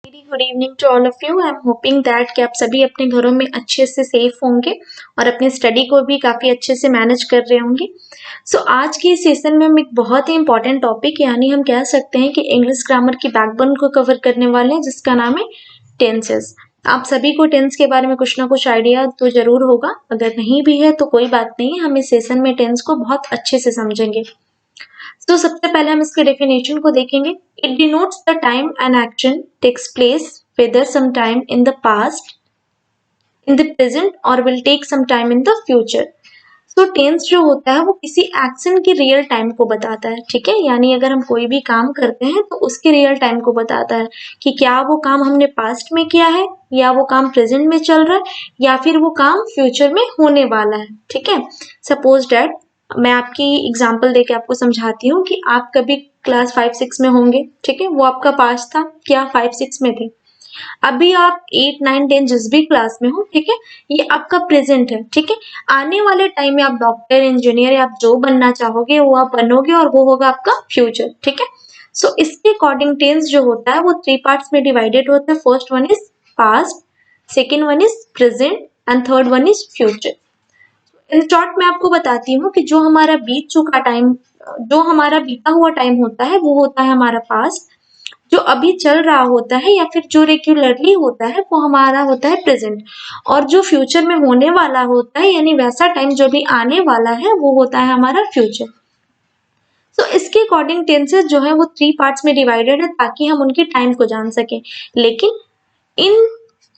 Very good evening to all of you. I am hoping that कि आप सभी अपने घरों में अच्छे से सेफ होंगे और अपने स्टडी को भी काफ़ी अच्छे से मैनेज कर रहे होंगे। आज के सेशन में हम एक बहुत ही इंपॉर्टेंट टॉपिक यानी हम कह सकते हैं कि इंग्लिश ग्रामर की बैकबोन को कवर करने वाले हैं, जिसका नाम है टेंसेस। आप सभी को टेंस के बारे में कुछ ना कुछ आइडिया तो जरूर होगा, अगर नहीं भी है तो कोई बात नहीं, हम इस सेशन में टेंस को बहुत अच्छे से समझेंगे। तो सबसे पहले हम इसके डेफिनेशन को देखेंगे। It denotes the time an action takes place whether some time in the past, in the present or will take some time in the future। Tense जो होता है वो किसी एक्शन की रियल टाइम को बताता है, ठीक है। यानी अगर हम कोई भी काम करते हैं तो उसके रियल टाइम को बताता है कि क्या वो काम हमने पास्ट में किया है, या वो काम प्रेजेंट में चल रहा है, या फिर वो काम फ्यूचर में होने वाला है, ठीक है। सपोज डैट मैं आपकी एग्जांपल देके आपको समझाती हूँ कि आप कभी क्लास 5-6 में होंगे, ठीक है। वो आपका पास्ट था कि आप 5-6 में थे। अभी आप 8-9-10 जिस भी क्लास में हो, ठीक है, ये आपका प्रेजेंट है, ठीक है। आने वाले टाइम में आप डॉक्टर, इंजीनियर या आप जो बनना चाहोगे वो आप बनोगे और वो होगा आपका फ्यूचर, ठीक है। इसके अकॉर्डिंग टेंस जो होता है वो 3 पार्ट्स में डिवाइडेड होता है। First one is past, second one is present and third one is future. In short मैं आपको बताती हूँ कि जो हमारा बीत चुका टाइम, जो हमारा बीता हुआ टाइम होता है वो होता है हमारा पास्ट। जो अभी चल रहा होता है या फिर जो रेगुलरली होता है वो हमारा होता है प्रेजेंट। और जो फ्यूचर में होने वाला होता है यानी वैसा टाइम जो भी आने वाला है वो होता है हमारा फ्यूचर। इसके अकॉर्डिंग टेंसेस जो है वो 3 पार्ट्स में डिवाइडेड है ताकि हम उनके टाइम को जान सकें। लेकिन इन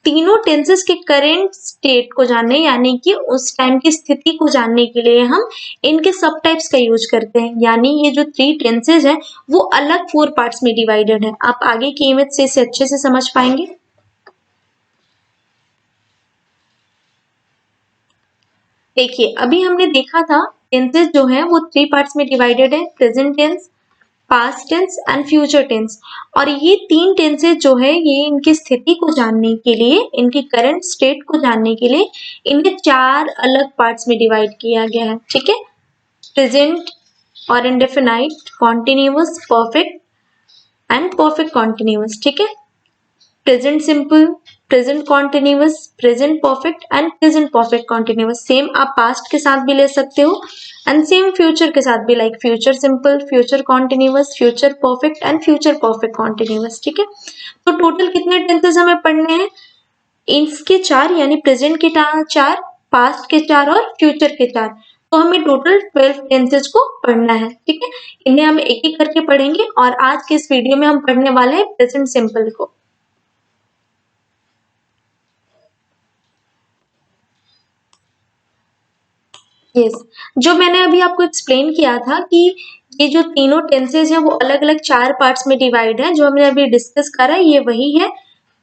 तीनों टेंसेस के करेंट स्टेट को जानने यानी कि उस टाइम की स्थिति को जानने के लिए हम इनके सब टाइप्स का यूज करते हैं। यानी ये जो 3 टेंसेस हैं वो अलग 4 पार्ट्स में डिवाइडेड है। आप आगे की इमेज से इसे अच्छे से समझ पाएंगे। देखिए अभी हमने देखा था टेंसेस जो है वो 3 पार्ट्स में डिवाइडेड है, present tense, past tense and future tense. और ये 3 टेंसेस जो है ये इनकी स्थिति को जानने के लिए, इनकी करंट स्टेट को जानने के लिए इन्हें 4 अलग पार्ट्स में डिवाइड किया गया है, ठीक है। प्रेजेंट और indefinite, continuous, perfect and perfect continuous, ठीक है। Present simple, present continuous, present perfect and present perfect continuous. Same आप पास्ट के साथ भी ले सकते हो एंड सेम फ्यूचर के साथ भी, like future simple, future continuous, future perfect and future perfect continuous, ठीक है। तो टोटल कितने टेंसेस हमें पढ़ने हैं? इसके 4 यानी प्रेजेंट के 4, पास्ट के 4 और फ्यूचर के 4। तो हमें टोटल 12 टेंसेस को पढ़ना है, ठीक है। इन्हें हम एक एक करके पढ़ेंगे और आज के इस वीडियो में हम पढ़ने वाले हैं प्रेजेंट सिंपल को। यस, जो मैंने अभी आपको एक्सप्लेन किया था कि ये जो तीनों टेंसेस हैं वो अलग अलग 4 पार्ट्स में डिवाइड है, जो हमने अभी डिस्कस करा ये वही है।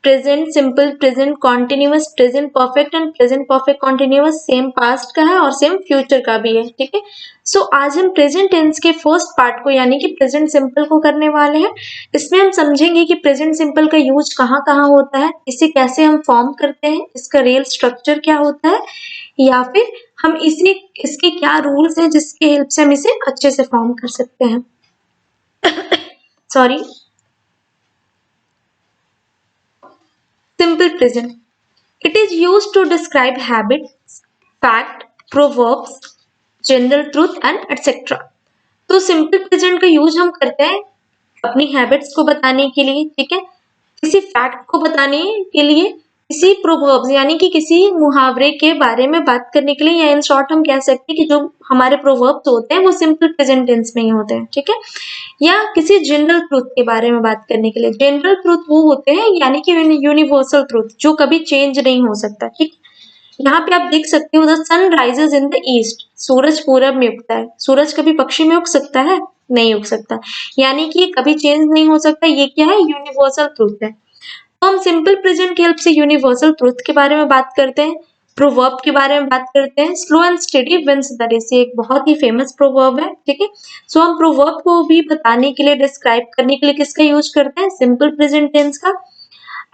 Present simple, present continuous, present perfect and present perfect continuous. Same past का है और सेम फ्यूचर का भी है, ठीक है। आज हम प्रेजेंट टेंस के फर्स्ट पार्ट को यानी कि प्रेजेंट सिंपल को करने वाले हैं। इसमें हम समझेंगे कि प्रेजेंट सिंपल का यूज कहाँ कहाँ होता है, इसे कैसे हम फॉर्म करते हैं, इसका रियल स्ट्रक्चर क्या होता है, या फिर हम इसे इसके क्या रूल्स हैं जिसके हेल्प से हम इसे अच्छे से फॉर्म कर सकते हैं। Sorry. Simple present. It is used to describe habits, fact, proverbs, general truth and etc. तो सिंपल प्रेजेंट का यूज हम करते हैं अपनी हैबिट्स को बताने के लिए, ठीक है, किसी फैक्ट को बताने के लिए, किसी प्रोवर्ब्स यानी कि किसी मुहावरे के बारे में बात करने के लिए, या इन शॉर्ट हम कह सकते हैं कि जो हमारे प्रोवर्ब्स होते हैं वो सिंपल प्रेजेंट टेंस में ही होते हैं, ठीक है। या किसी जनरल ट्रूथ के बारे में बात करने के लिए। जनरल ट्रूथ वो होते हैं यानी कि यूनिवर्सल ट्रूथ जो कभी चेंज नहीं हो सकता, ठीक। यहाँ पे आप देख सकते हो the sun rises in the east, सूरज पूरब में उगता है। सूरज कभी पश्चिम में उग सकता है? नहीं उग सकता, यानी कि कभी चेंज नहीं हो सकता। ये क्या है? यूनिवर्सल ट्रूथ है। तो हम सिंपल प्रेजेंट की हेल्प से यूनिवर्सल ट्रूथ के बारे में बात करते हैं, प्रोवर्ब के बारे में बात करते हैं। Slow and steady wins the race, एक बहुत ही फेमस प्रोवर्ब है, ठीक है। हम प्रोवर्ब को भी बताने के लिए, डिस्क्राइब करने के लिए किसका यूज करते हैं? सिंपल प्रेजेंट टेंस का।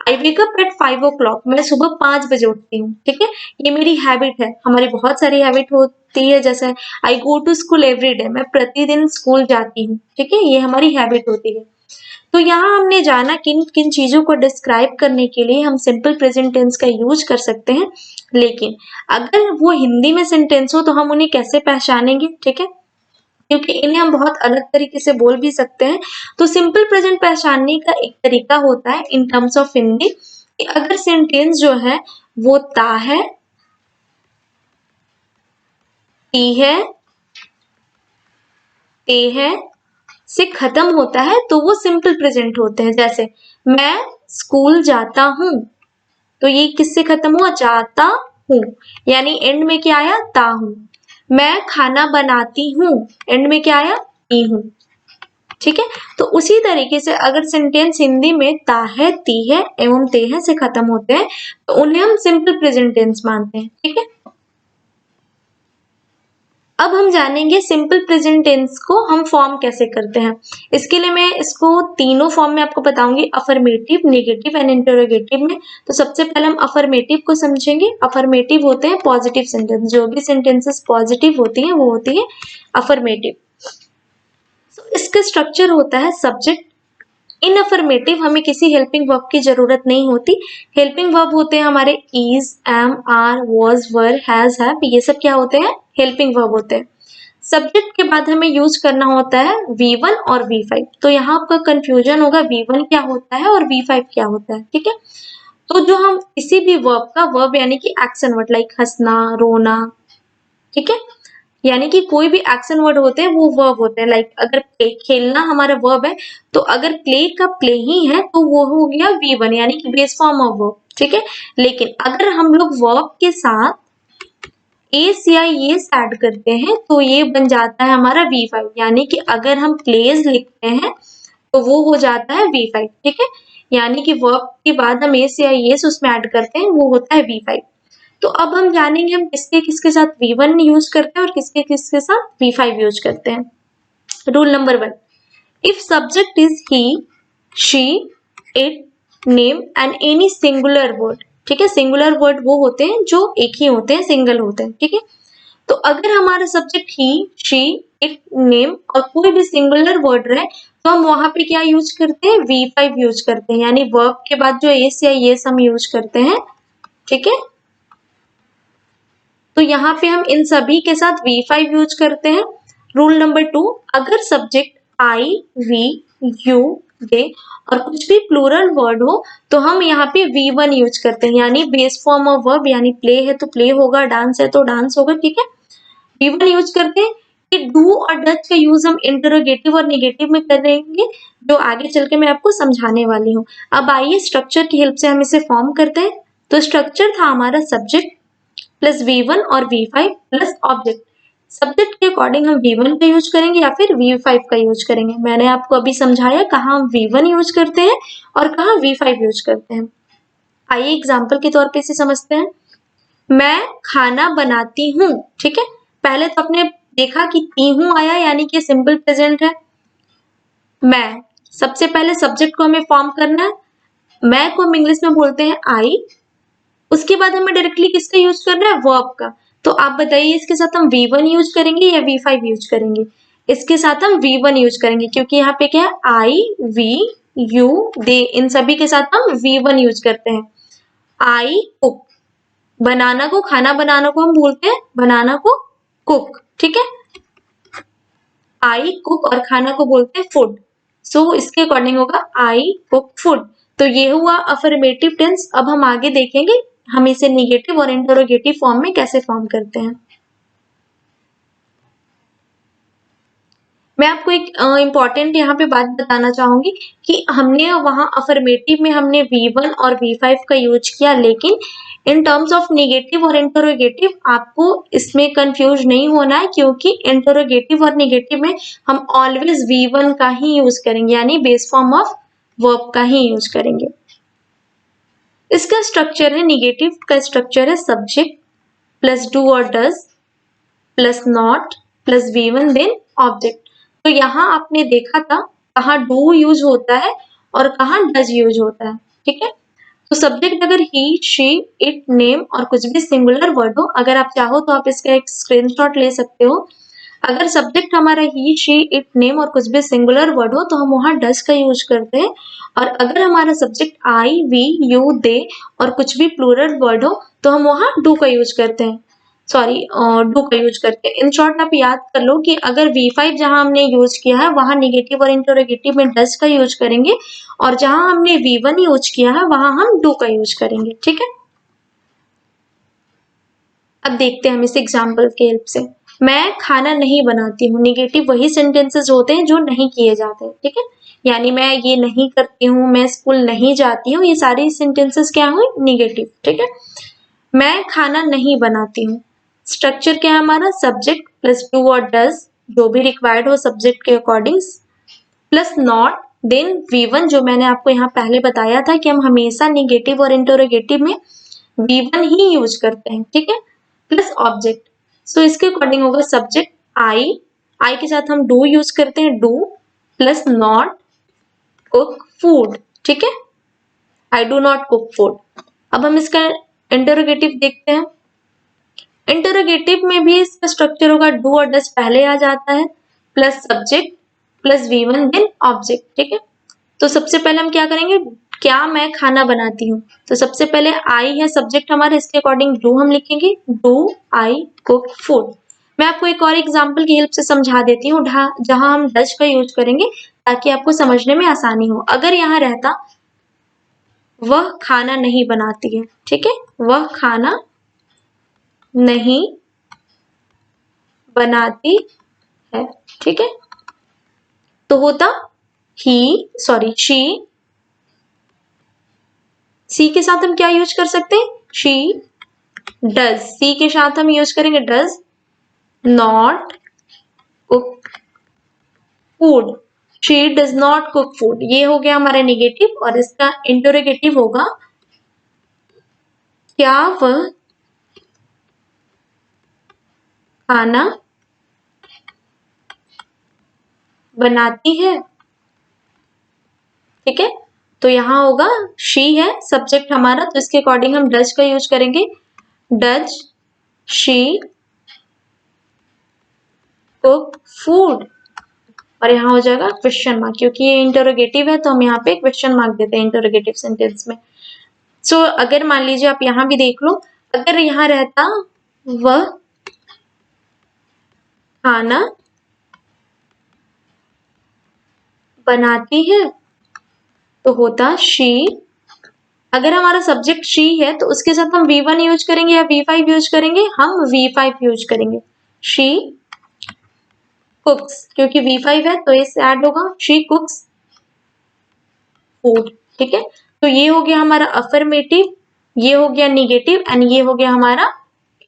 आई वेक अप एट 5 o'clock, मैं सुबह 5 बजे उठती हूँ, ठीक है। ये मेरी हैबिट है। हमारी बहुत सारी हैबिट होती है, जैसे I go to school every day, मैं प्रतिदिन स्कूल जाती हूँ, ठीक है, ये हमारी हैबिट होती है। तो यहाँ हमने जाना किन किन चीजों को डिस्क्राइब करने के लिए हम सिंपल प्रेजेंट टेंस का यूज कर सकते हैं, लेकिन अगर वो हिंदी में सेंटेंस हो तो हम उन्हें कैसे पहचानेंगे, ठीक है, क्योंकि इन्हें हम बहुत अलग तरीके से बोल भी सकते हैं। तो सिंपल प्रेजेंट पहचानने का एक तरीका होता है इन टर्म्स ऑफ हिंदी कि अगर सेंटेंस जो है वो ता है, ती है, ते है से खत्म होता है तो वो सिंपल प्रेजेंट होते हैं। जैसे मैं स्कूल जाता हूं, तो ये किससे खत्म हुआ, जाता हूं, यानी एंड में क्या आया, ता हूं। मैं खाना बनाती हूं, एंड में क्या आया, ती हूं, ठीक है। तो उसी तरीके से अगर सेंटेंस हिंदी में ता है, ती है एवं ते है से खत्म होते हैं तो उन्हें हम सिंपल प्रेजेंट टेंस मानते हैं, ठीक है। अब हम जानेंगे सिंपल प्रेजेंट टेंस को हम फॉर्म कैसे करते हैं। इसके लिए मैं इसको तीनों फॉर्म में आपको बताऊंगी, अफर्मेटिव, नेगेटिव एंड इंटरोगेटिव में। तो सबसे पहले हम अफर्मेटिव को समझेंगे। अफर्मेटिव होते हैं पॉजिटिव सेंटेंस, जो भी सेंटेंसेस पॉजिटिव होती हैं वो होती है अफर्मेटिव। इसका स्ट्रक्चर होता है सब्जेक्ट। इन अफर्मेटिव हमें किसी हेल्पिंग वर्ब की जरूरत नहीं होती। हेल्पिंग वर्ब होते हैं हमारे is, am, are, was, were, has, have, ये सब क्या होते हैं, हेल्पिंग वर्ब होते हैं। सब्जेक्ट के बाद हमें यूज करना होता है V1 और V5। तो यहाँ आपका कंफ्यूजन होगा V1 क्या होता है और V5 क्या होता है, ठीक है। तो जो हम किसी भी वर्ब का, वर्ब यानी कि एक्शन वर्ड, लाइक हंसना, रोना, ठीक है, यानी कि कोई भी एक्शन वर्ड होते हैं वो वर्ब होते हैं। लाइक अगर प्ले, खेलना हमारा वर्ब है, तो अगर प्ले का प्ले ही है तो वो हो गया V1 यानी कि बेस फॉर्म ऑफ वर्ब, ठीक है। लेकिन अगर हम लोग वर्ब के साथ एस या येस ऐड करते हैं तो ये बन जाता है हमारा V5, यानी कि अगर हम प्लेज लिखते हैं तो वो हो जाता है V5, ठीक है। यानी कि वर्ब के बाद हम एस या येस उसमें ऐड करते हैं, वो होता है V5। तो अब हम जानेंगे हम किसके किसके साथ V1 यूज करते हैं और किसके किसके साथ V5 यूज करते हैं। Rule number 1, if subject is he, she, it, name and any singular word, ठीक है। सिंगुलर वर्ड वो होते हैं जो एक ही होते हैं, सिंगल होते हैं, ठीक है। तो अगर हमारा subject he, she, it, name और कोई भी सिंगुलर वर्ड रहे तो हम वहां पे क्या यूज करते हैं, V5 यूज करते हैं, यानी वर्ब के बाद जो एस या येस हम यूज करते हैं, ठीक है। तो यहाँ पे हम इन सभी के साथ V5 यूज करते हैं। रूल नंबर 2, अगर सब्जेक्ट आई, वी, यू, दे और कुछ भी प्लूरल वर्ड हो तो हम यहाँ पे V1 यूज करते हैं, यानी बेस फॉर्म ऑफ वर्ब, यानी प्ले है तो प्ले होगा, डांस है तो डांस होगा, ठीक है। V1 यूज करते हैं। कि डू और डच का यूज हम इंटरोगेटिव और नेगेटिव में करेंगे, जो आगे चल के मैं आपको समझाने वाली हूँ। अब आइए स्ट्रक्चर की हेल्प से हम इसे फॉर्म करते हैं। तो स्ट्रक्चर था हमारा सब्जेक्ट प्लस V1 और V5 प्लस ऑब्जेक्ट। सब्जेक्ट के अकॉर्डिंग हम V1 का यूज करेंगे या फिर V5 का यूज करेंगे। मैंने आपको अभी समझाया कहाँ हम V1 यूज करते हैं और कहाँ V5 यूज करते हैं। आइए एग्जाम्पल के तौर पे इसे समझते हैं। मैं खाना बनाती हूँ, ठीक है। पहले तो आपने देखा कि ती हूँ आया, यानी कि सिंपल प्रेजेंट है। मैं, सबसे पहले सब्जेक्ट को हमें फॉर्म करना है। मैं को हम इंग्लिश में बोलते हैं आई। उसके बाद हमें डायरेक्टली किसका यूज करना है, वर्ब का। तो आप बताइए इसके साथ हम V1 यूज करेंगे या V5 यूज करेंगे। इसके साथ हम V1 यूज करेंगे, क्योंकि यहाँ पे क्या है, आई, वी, यू, दे, इन सभी के साथ हम V1 यूज करते हैं। आई कुक, बनाना को, खाना बनाना को हम बोलते हैं बनाना को कुक, ठीक है। आई कुक और खाना को बोलते हैं फूड। सो इसके अकॉर्डिंग होगा आई कुक फूड। तो ये हुआ अफर्मेटिव टेंस। अब हम आगे देखेंगे हम इसे नेगेटिव और इंटरोगेटिव फॉर्म में कैसे फॉर्म करते हैं। मैं आपको एक इम्पॉर्टेंट यहाँ पे बात बताना चाहूंगी कि हमने वहां अफर्मेटिव में हमने V1 और V5 का यूज किया, लेकिन इन टर्म्स ऑफ नेगेटिव और इंटरोगेटिव आपको इसमें कंफ्यूज नहीं होना है, क्योंकि इंटरोगेटिव और नेगेटिव में हम ऑलवेज V1 का ही यूज करेंगे, यानी बेस फॉर्म ऑफ वर्ब का ही यूज करेंगे। इसका स्ट्रक्चर है, नेगेटिव का स्ट्रक्चर है सब्जेक्ट प्लस डू और does plus not plus V1 then object. तो यहाँ आपने देखा था कहाँ डू यूज होता है और कहाँ डज यूज होता है, ठीक है। तो सब्जेक्ट अगर ही, शी, इट, नेम और कुछ भी सिंगुलर वर्ड हो, अगर आप चाहो तो आप इसका एक स्क्रीनशॉट ले सकते हो। अगर सब्जेक्ट हमारा ही, शी, इट, नेम और कुछ भी सिंगुलर वर्ड हो तो हम वहाँ डज का यूज करते हैं। और अगर हमारा सब्जेक्ट आई, वी, यू, दे और कुछ भी प्लूरल वर्ड हो तो हम वहाँ डू का यूज करते हैं, सॉरी डू का यूज करके। इन शॉर्ट आप याद कर लो कि अगर V5 जहां हमने यूज किया है वहां निगेटिव और इंटरोगेटिव में डज का यूज करेंगे, और जहां हमने V1 यूज किया है वहां हम डू का यूज करेंगे। ठीक है, अब देखते हैं हम इस एग्जाम्पल के हेल्प से। मैं खाना नहीं बनाती हूँ, निगेटिव वही सेंटेंसेस होते हैं जो नहीं किए जाते। ठीक है, यानी मैं ये नहीं करती हूँ, मैं स्कूल नहीं जाती हूँ, ये सारी सेंटेंसेस क्या हुए, निगेटिव। ठीक है, मैं खाना नहीं बनाती हूँ, स्ट्रक्चर क्या है हमारा, सब्जेक्ट प्लस डू और डज, जो भी रिक्वायर्ड हो सब्जेक्ट के according, plus not, then V1 जो मैंने आपको यहाँ पहले बताया था कि हम हमेशा निगेटिव और इंटरोगेटिव में V1 ही यूज करते हैं। ठीक है, प्लस ऑब्जेक्ट, सो इसके अकॉर्डिंग होगा सब्जेक्ट आई के साथ हम डू यूज करते हैं, do plus not cook food. ठीक है, I do not cook food. अब हम इसका इंटरोगेटिव देखते हैं। इंटरोगेटिव में भी इसका स्ट्रक्चर होगा, डू और डज पहले आ जाता है, plus subject plus V1 then object. ठीक है, तो सबसे पहले हम क्या करेंगे, क्या मैं खाना बनाती हूँ, तो सबसे पहले आई है सब्जेक्ट हमारा, इसके अकॉर्डिंग डू हम लिखेंगे, डू आई कुक फूड। मैं आपको एक और एग्जांपल की हेल्प से समझा देती हूँ जहां हम डज का यूज करेंगे ताकि आपको समझने में आसानी हो। अगर यहाँ रहता वह खाना नहीं बनाती है, ठीक है, वह खाना नहीं बनाती है, ठीक है, तो होता ही, सॉरी शी, सी के साथ हम क्या यूज कर सकते हैं, शी डज, सी के साथ हम यूज करेंगे does not cook food, she does not cook food. ये हो गया हमारा नेगेटिव, और इसका इंटरोगेटिव होगा क्या वह खाना बनाती है। ठीक है, तो यहां होगा शी है सब्जेक्ट हमारा, तो इसके अकॉर्डिंग हम डज का यूज करेंगे, डज शी कुक फूड, और यहाँ हो जाएगा क्वेश्चन मार्क, क्योंकि ये इंटरोगेटिव है तो हम यहाँ पे क्वेश्चन मार्क देते हैं इंटरोगेटिव सेंटेंस में। सो अगर मान लीजिए आप यहाँ भी देख लो, अगर यहाँ रहता वह खाना बनाती है तो होता शी, अगर हमारा सब्जेक्ट शी है तो उसके साथ हम V1 यूज करेंगे या V5 यूज करेंगे, हम V5 यूज करेंगे, शी कुक्स, क्योंकि V5 है तो इससे ऐड होगा शी कुक्स फूड। ठीक है, तो ये हो गया हमारा अफर्मेटिव, ये हो गया निगेटिव, एंड ये हो गया हमारा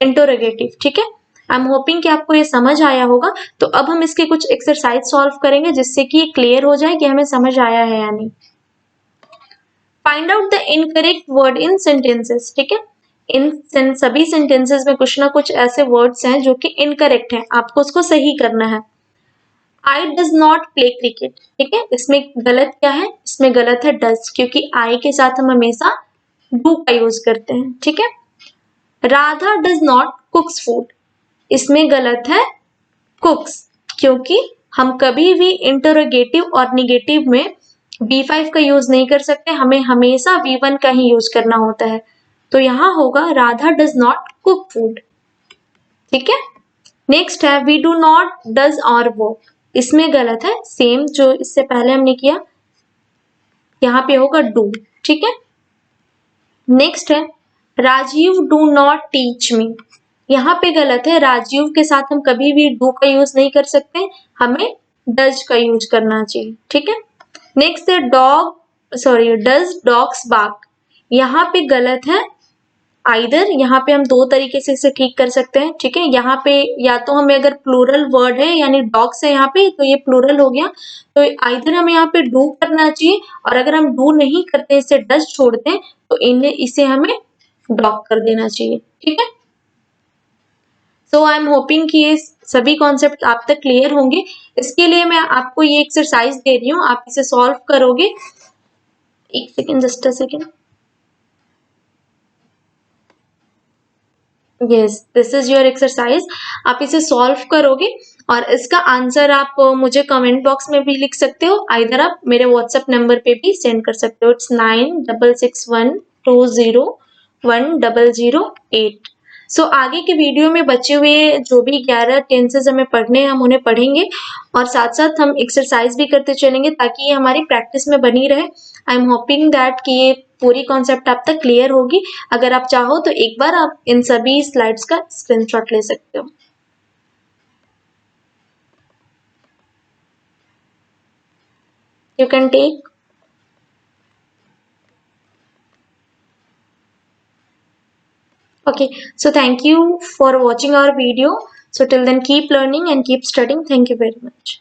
इंटरोगेटिव। ठीक है, आई एम होपिंग कि आपको ये समझ आया होगा। तो अब हम इसके कुछ एक्सरसाइज सॉल्व करेंगे जिससे कि क्लियर हो जाए कि हमें समझ आया है या नहीं। Find out the incorrect word in sentences. ठीक है, इन सभी सेंटेंसेस में कुछ ना कुछ ऐसे वर्ड्स हैं जो कि इनकरेक्ट हैं, आपको उसको सही करना है। I does not play cricket, ठीक है, इसमें गलत क्या है, इसमें गलत है डज, क्योंकि आई के साथ हम हमेशा डू का यूज करते हैं। ठीक है, राधा डज नॉट कुक्स फूड, इसमें गलत है कुक्स, क्योंकि हम कभी भी इंटरोगेटिव और निगेटिव में V5 का यूज नहीं कर सकते, हमें हमेशा V1 का ही यूज करना होता है। तो यहां होगा Radha does not cook food. ठीक है, नेक्स्ट है वी डू नॉट डज और वर्क, इसमें गलत है, सेम जो इससे पहले हमने किया, यहाँ पे होगा डू। ठीक है, नेक्स्ट है Rajeev do not teach me, यहाँ पे गलत है, राजीव के साथ हम कभी भी डू का यूज नहीं कर सकते, हमें डज का यूज करना चाहिए। ठीक है, नेक्स्ट है डज डॉग्स बार्क, यहाँ पे गलत है, आइदर यहाँ पे हम दो तरीके से इसे ठीक कर सकते हैं। ठीक है, यहाँ पे या तो हमें अगर प्लूरल वर्ड है यानी डॉग्स है यहाँ पे तो ये प्लूरल हो गया, तो आइदर हमें यहाँ पे डू करना चाहिए, और अगर हम डू नहीं करते इसे डज छोड़ते हैं तो इसे हमें डॉग कर देना चाहिए। ठीक है, सो आई एम होपिंग कि ये सभी कॉन्सेप्ट आप तक क्लियर होंगे। इसके लिए मैं आपको ये एक्सरसाइज दे रही हूँ, आप इसे सॉल्व करोगे। एक second, just a second, yes this is your exercise, आप इसे सॉल्व करोगे और इसका आंसर आप मुझे कमेंट बॉक्स में भी लिख सकते हो, आइदर आप मेरे व्हाट्सएप नंबर पे भी सेंड कर सकते हो। इट्स 9661201008। सो आगे के वीडियो में बचे हुए जो भी 11 टेंसेस हमें पढ़ने हैं हम उन्हें पढ़ेंगे और साथ साथ हम एक्सरसाइज भी करते चलेंगे ताकि ये हमारी प्रैक्टिस में बनी रहे। आई एम होपिंग दैट कि ये पूरी कॉन्सेप्ट आप तक क्लियर होगी। अगर आप चाहो तो एक बार आप इन सभी स्लाइड्स का स्क्रीनशॉट ले सकते हो। You can take. Okay, so thank you for watching our video. So till then keep learning and keep studying. Thank you very much.